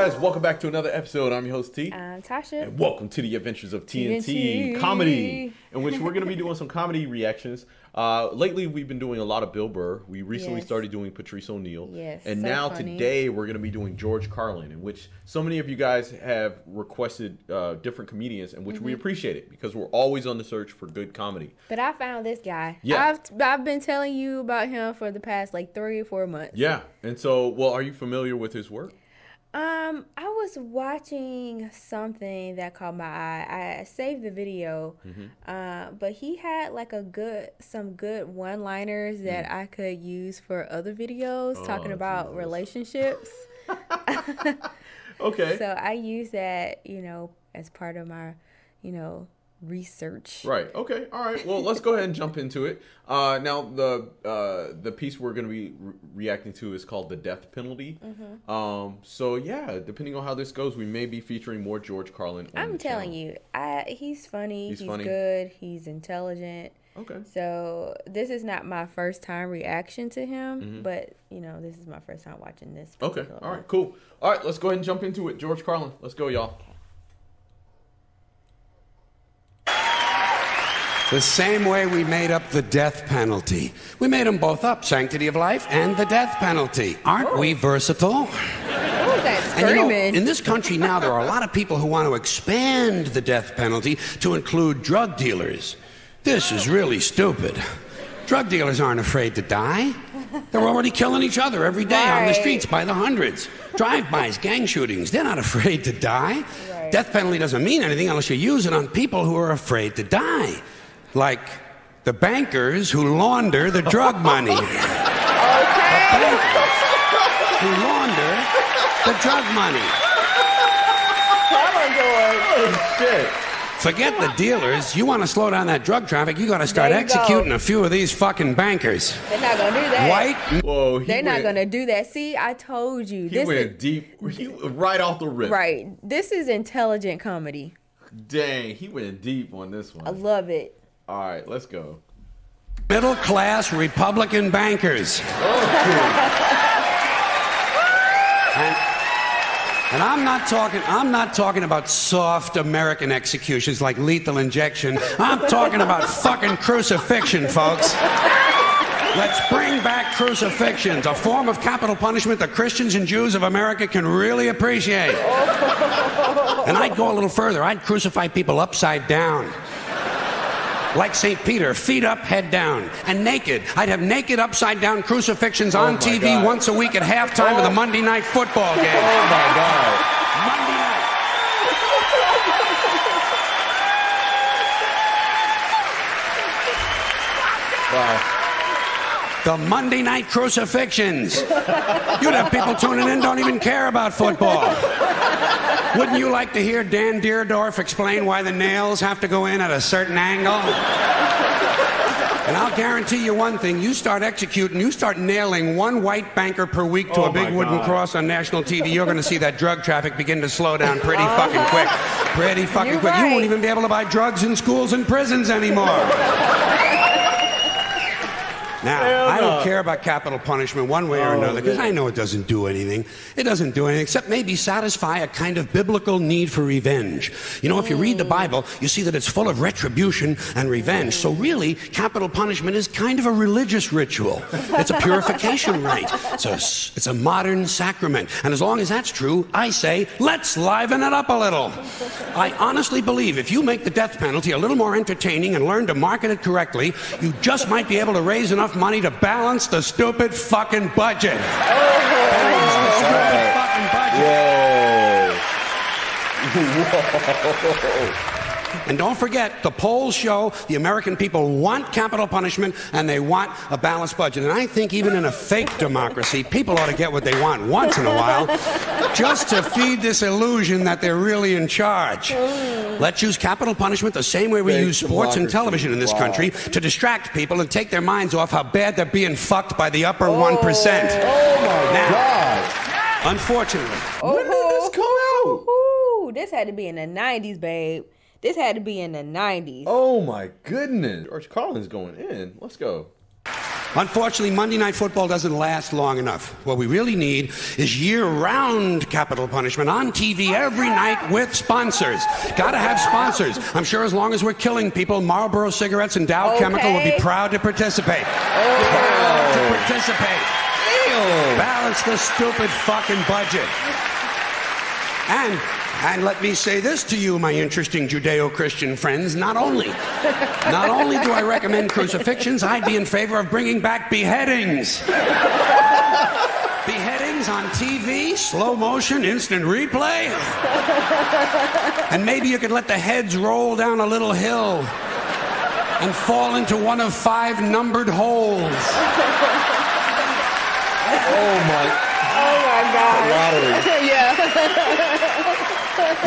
guys? Welcome back to another episode. I'm your host T. I'm Tasha. And welcome to the Adventures of TNT Comedy, in which we're going to be doing some comedy reactions. Lately, we've been doing a lot of Bill Burr. We recently started doing Patrice O'Neal. Yes, and so now funny. Today, we're going to be doing George Carlin, in which so many of you guys have requested different comedians, and which we appreciate it because we're always on the search for good comedy. But I found this guy. Yeah. I've been telling you about him for the past like 3 or 4 months. Yeah. And so, well, are you familiar with his work? I was watching something that caught my eye. I saved the video, but he had like some good one-liners that I could use for other videos talking about relationships. Okay. So I use that, as part of my, research. Right. Okay. All right. Well, let's go ahead and jump into it. Now, the piece we're going to be reacting to is called "The Death Penalty." So yeah, depending on how this goes, we may be featuring more George Carlin. I'm telling you, he's funny. He's funny. Good. He's intelligent. Okay. So this is not my first time reaction to him, but this is my first time watching this. Okay. All right. Cool. All right. Let's go ahead and jump into it. George Carlin. Let's go, y'all. The same way we made up the death penalty. We made them both up, sanctity of life and the death penalty. Aren't we versatile? Oh, that's And screaming. in this country now, there are a lot of people who want to expand the death penalty to include drug dealers. This is really stupid. Drug dealers aren't afraid to die. They're already killing each other every day on the streets by the hundreds. Drive-bys, gang shootings, they're not afraid to die. Death penalty doesn't mean anything unless you use it on people who are afraid to die. Like the bankers who launder the drug money. The bankers who launder the drug money. Oh shit. Forget the dealers. You want to slow down that drug traffic, you got to start executing a few of these fucking bankers. They're not gonna do that. White. Whoa. They're not gonna do that. See, I told you. He went deep. Right off the rip. Right. This is intelligent comedy. Dang. He went deep on this one. I love it. All right. Let's go. Middle-class Republican bankers. And I'm not talking about soft American executions like lethal injection. I'm talking about fucking crucifixion, folks. Let's bring back crucifixions, a form of capital punishment that Christians and Jews of America can really appreciate. And I'd go a little further. I'd crucify people upside down. Like St. Peter, feet up, head down, and naked. I'd have naked upside-down crucifixions on TV once a week at halftime of the Monday night football game. Oh, my God. Monday night. Wow. The Monday night crucifixions. You'd have people tuning in don't even care about football. Wouldn't you like to hear Dan Deerdorf explain why the nails have to go in at a certain angle? And I'll guarantee you one thing, you start executing, you start nailing one white banker per week to a big wooden cross on national TV, you're going to see that drug traffic begin to slow down pretty fucking quick. Pretty fucking quick. You won't even be able to buy drugs in schools and prisons anymore. Now, I don't care about capital punishment one way or another, because I know it doesn't do anything. It doesn't do anything except maybe satisfy a kind of biblical need for revenge. You know, if you read the Bible, you see that it's full of retribution and revenge. So really, capital punishment is kind of a religious ritual. It's a purification rite. It's a modern sacrament. And as long as that's true, I say, let's liven it up a little. I honestly believe if you make the death penalty a little more entertaining and learn to market it correctly, you just might be able to raise enough money to balance the stupid fucking budget. Balance the stupid fucking budget. Whoa. And don't forget, the polls show the American people want capital punishment and they want a balanced budget. And I think even in a fake democracy, people ought to get what they want once in a while, just to feed this illusion that they're really in charge. Let's use capital punishment the same way we use sports and television in this country to distract people and take their minds off how bad they're being fucked by the upper 1%. Oh my God. Unfortunately. When did this come out? This had to be in the 90s, babe. This had to be in the 90s. Oh my goodness. George Carlin's going in. Let's go. Unfortunately, Monday Night Football doesn't last long enough. What we really need is year-round capital punishment on TV every night with sponsors. Gotta have sponsors. I'm sure as long as we're killing people, Marlboro Cigarettes and Dow Chemical will be proud to participate. Proud to participate. Balance the stupid fucking budget. And let me say this to you, my interesting Judeo-Christian friends. Not only do I recommend crucifixions, I'd be in favor of bringing back beheadings. Beheadings on TV, slow motion, instant replay. And maybe you could let the heads roll down a little hill and fall into one of 5 numbered holes. Oh my God. Lottery. Yeah.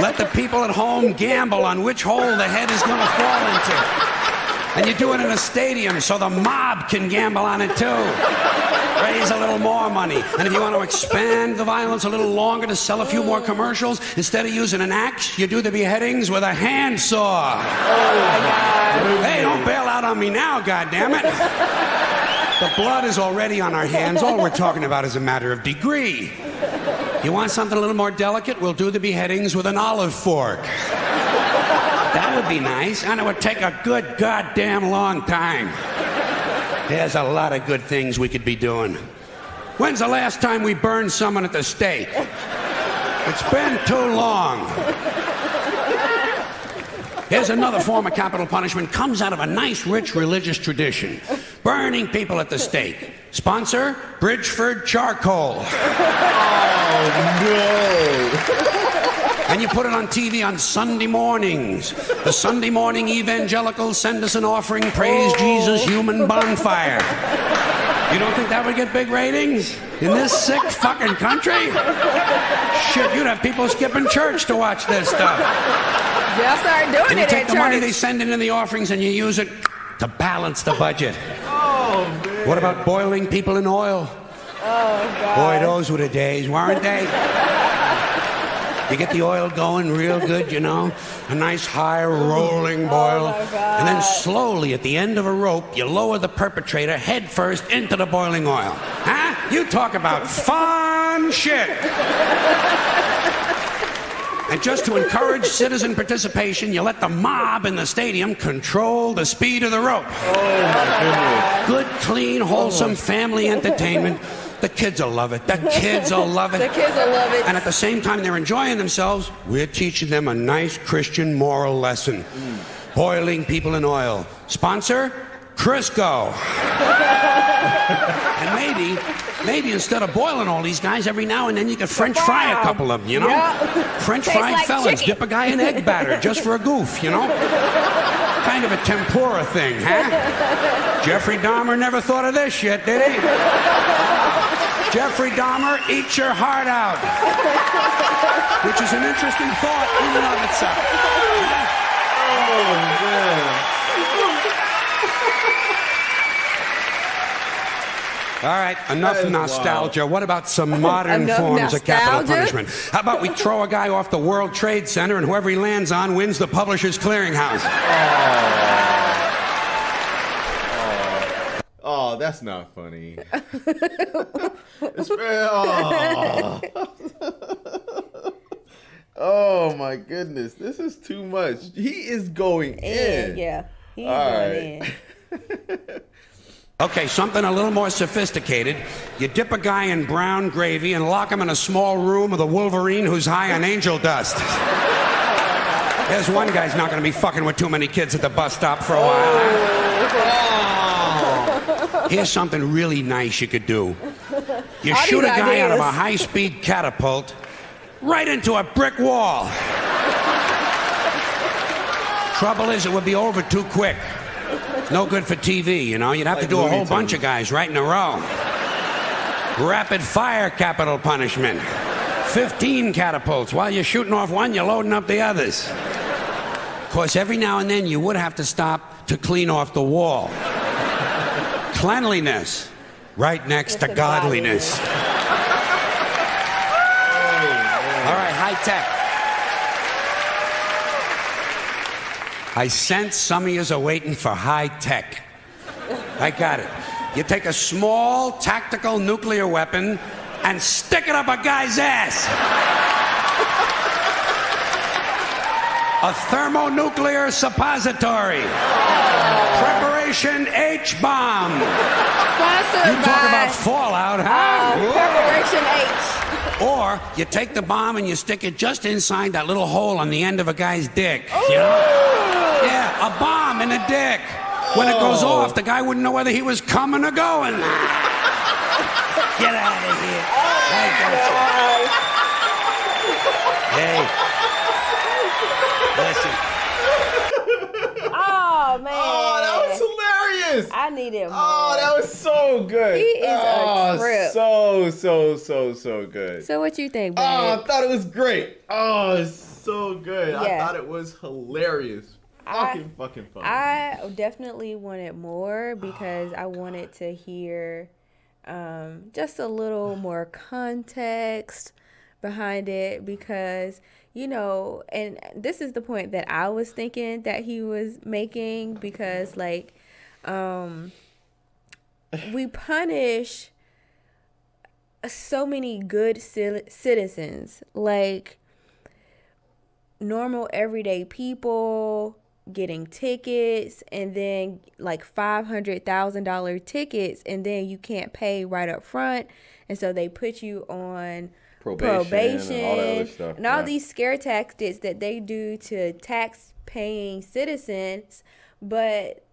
Let the people at home gamble on which hole the head is going to fall into. And you do it in a stadium so the mob can gamble on it too. Raise a little more money. And if you want to expand the violence a little longer to sell a few more commercials, instead of using an axe, you do the beheadings with a handsaw. Oh my God. Hey, don't bail out on me now, goddammit. The blood is already on our hands. All we're talking about is a matter of degree. You want something a little more delicate? We'll do the beheadings with an olive fork. That would be nice, and it would take a good goddamn long time. There's a lot of good things we could be doing. When's the last time we burned someone at the stake? It's been too long. Here's another form of capital punishment. Comes out of a nice, rich religious tradition. Burning people at the stake. Sponsor, Bridgeford Charcoal. Oh, no. And you put it on TV on Sunday mornings. The Sunday morning evangelicals send us an offering, praise Jesus, human bonfire. You don't think that would get big ratings? In this sick fucking country? Shit, you'd have people skipping church to watch this stuff. Y'all start doing and it you take at the church. money they send in the offerings and you use it to balance the budget. Oh, man. What about boiling people in oil? Oh, God. Boy, those were the days, weren't they? You get the oil going real good, you know? A nice high rolling boil. Oh, my God. And then slowly, at the end of a rope, you lower the perpetrator head first into the boiling oil. Huh? You talk about fun shit. And just to encourage citizen participation, you let the mob in the stadium control the speed of the rope. Oh, my goodness. Good, clean, wholesome family entertainment. The kids will love it. The kids will love it. The kids will love it. And at the same time they're enjoying themselves, we're teaching them a nice Christian moral lesson. Boiling people in oil. Sponsor, Crisco. And maybe instead of boiling all these guys, every now and then you could French fry a couple of them, you know? Yeah. French Tastes fried like felons. chicken. Dip a guy in egg batter just for a goof, you know? Kind of a tempura thing, huh? Jeffrey Dahmer never thought of this shit, did he? Jeffrey Dahmer, eat your heart out. Which is an interesting thought in and of itself. Oh, man. All right, enough nostalgia. Wow. What about some modern forms of capital nostalgia? punishment? How about we throw a guy off the World Trade Center and whoever he lands on wins the Publishers Clearinghouse? Oh, that's not funny. Oh. Oh my goodness, this is too much. He is going in. Yeah, he's All going right. in. Okay, something a little more sophisticated. You dip a guy in brown gravy and lock him in a small room with a Wolverine who's high on angel dust. There's one guy's not going to be fucking with too many kids at the bus stop for a while. Huh? Here's something really nice you could do. You shoot a guy out of a high-speed catapult right into a brick wall. Trouble is, it would be over too quick. No good for TV, you know. You'd have to do a whole bunch of guys right in a row. Rapid fire capital punishment. 15 catapults. While you're shooting off one, you're loading up the others. Of course, every now and then you would have to stop to clean off the wall. Cleanliness, right next to godliness. All right, high tech. I sense some of yous are waiting for high tech. I got it. you take a small tactical nuclear weapon and stick it up a guy's ass. A thermonuclear suppository. Preparation H-bomb. Sponsored You talk about fallout, huh? Preparation H. Or you take the bomb and you stick it just inside that little hole on the end of a guy's dick. You know? Yeah, a bomb in a dick. When it goes off, the guy wouldn't know whether he was coming or going. Get out of here. Hey. Listen. Oh, man. Oh, that was hilarious. I needed more. Oh, that was so good. He is a trip. So good. So what you think, babe? Oh, I thought it was great. Oh, it's so good. Yeah. I thought it was hilarious. Fucking funny. I definitely wanted more because I wanted to hear just a little more context behind it because, you know, and this is the point that I was thinking that he was making because, like, we punish so many good citizens, like normal everyday people getting tickets and then like $500,000 tickets and then you can't pay right up front, and so they put you on probation and all that other stuff. And all these scare tactics that they do to tax paying citizens, but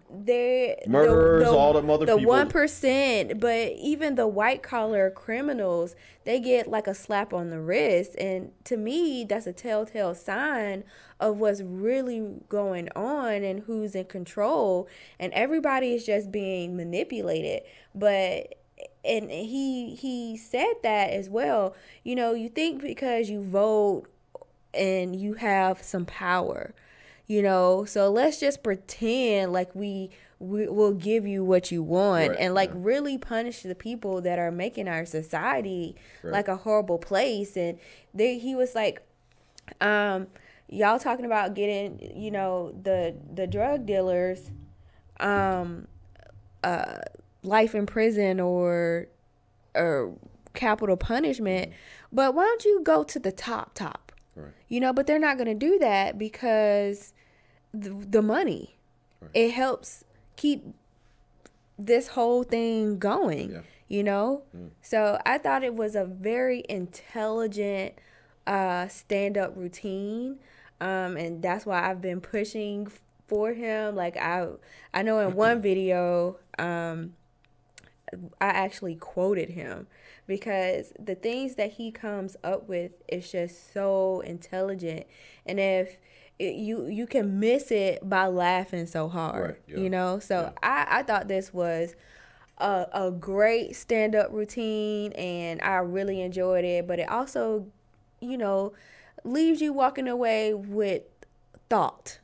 they're murderers, all the other the people. 1%, but even the white collar criminals, they get like a slap on the wrist, and to me that's a telltale sign of what's really going on and who's in control, and everybody is just being manipulated. But and he said that as well, you know, you think because you vote and you have some power, you know, so let's just pretend like we will give you what you want, right, and like really punish the people that are making our society like a horrible place. And he was like, y'all talking about getting, you know, the drug dealers life in prison or capital punishment, but why don't you go to the top? Right. You know, but they're not going to do that because the money, it helps keep this whole thing going, you know? So I thought it was a very intelligent stand-up routine, and that's why I've been pushing for him. Like I know in one video, I actually quoted him because the things that he comes up with is just so intelligent, and if you can miss it by laughing so hard, you know. So I thought this was a great stand-up routine, and I really enjoyed it. But it also, you know, leaves you walking away with thought.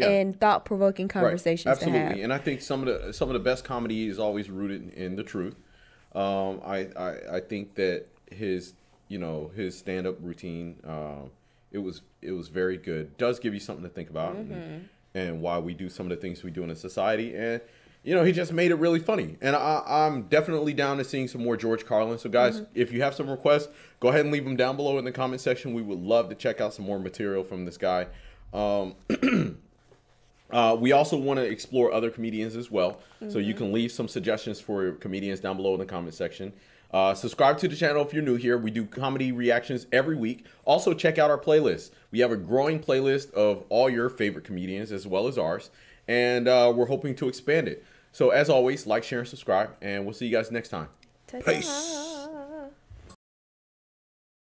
And thought-provoking conversations to have. And I think some of the best comedy is always rooted in the truth. I think that his stand-up routine, it was very good. Does give you something to think about, and why we do some of the things we do in a society. And you know, he just made it really funny. And I'm definitely down to seeing some more George Carlin. So guys, if you have some requests, go ahead and leave them down below in the comment section. We would love to check out some more material from this guy. We also want to explore other comedians as well. So you can leave some suggestions for comedians down below in the comment section. Subscribe to the channel if you're new here. We do comedy reactions every week. Also check out our playlist. We have a growing playlist of all your favorite comedians as well as ours. And we're hoping to expand it. So as always, like, share, and subscribe. And we'll see you guys next time. Ta-ta. Peace.